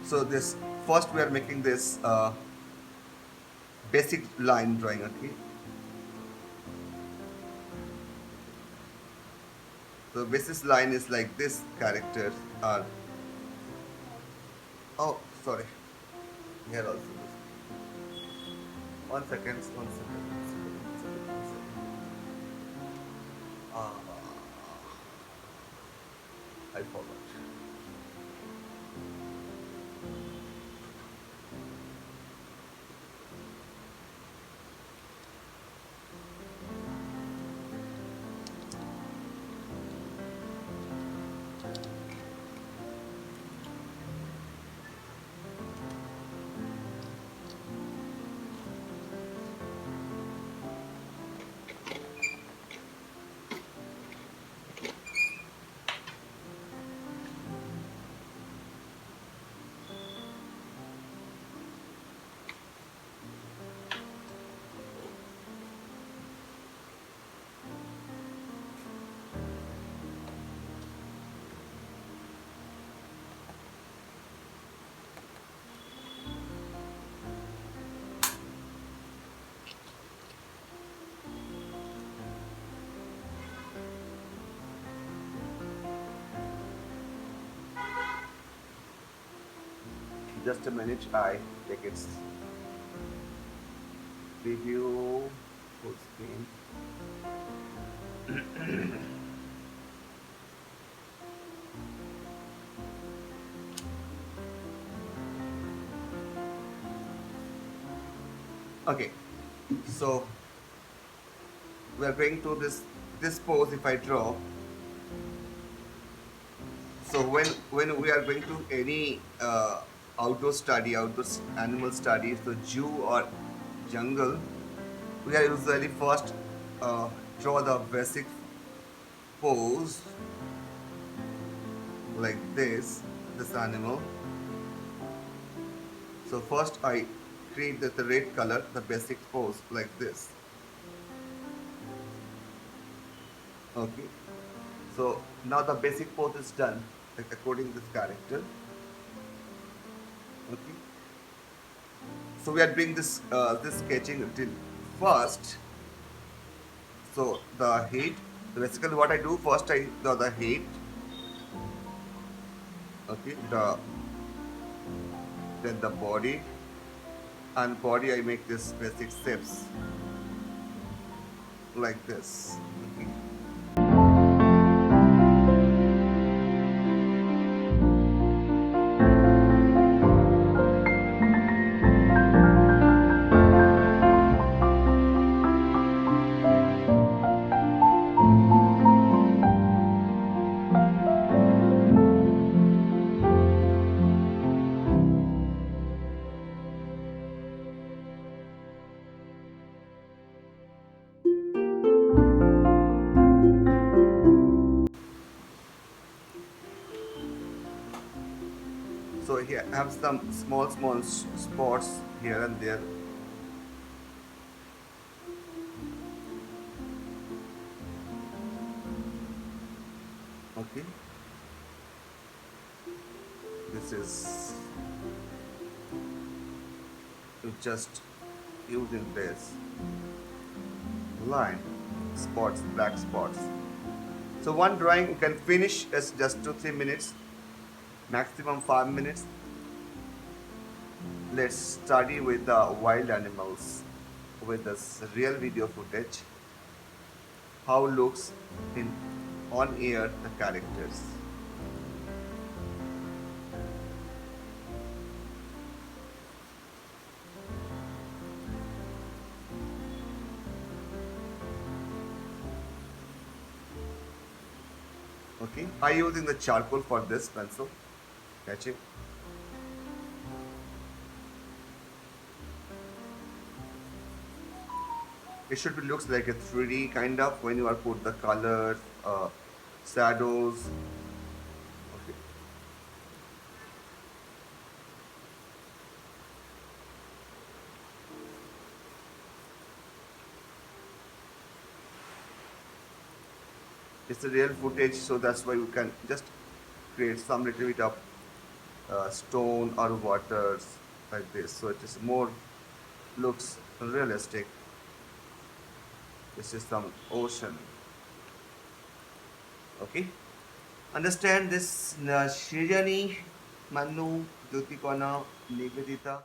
So this first we are making this basic line drawing. Okay, so basic line is like this characters are. Oh, sorry. Here also. One second. One second. One second. One second. One second. Ah, I forgot. Just a minute. I take its preview full screen. Okay, so we are going to this pose. If I draw, so when we are going to any outdoor study, animal study, so zoo or jungle, we are usually first draw the basic pose like this animal. So first I create the red color, the basic pose like this. Okay, so now the basic pose is done, like according to this character. Okay, so we are doing this sketching until first. So the head, basically what I do first, I draw the head. Okay, then the body, and body I make this basic shapes like this. Okay. So here I have some small spots here and there. Okay, this is just using this line, spots, black spots. So one drawing you can finish as just 2-3 minutes, maximum 5 minutes. Let's study with the wild animals with this real video footage. How looks in on air the characters. Okay, I using the charcoal for this pencil sketching. It should be looks like a 3D kind of when you are put the colors, shadows. Okay. It's a real footage, so that's why you can just create some little bit of stone or waters like this. So it is more looks realistic. This is some ocean. Okay. Understand this Shrijani, Manu, Jyotikona, Nivedita.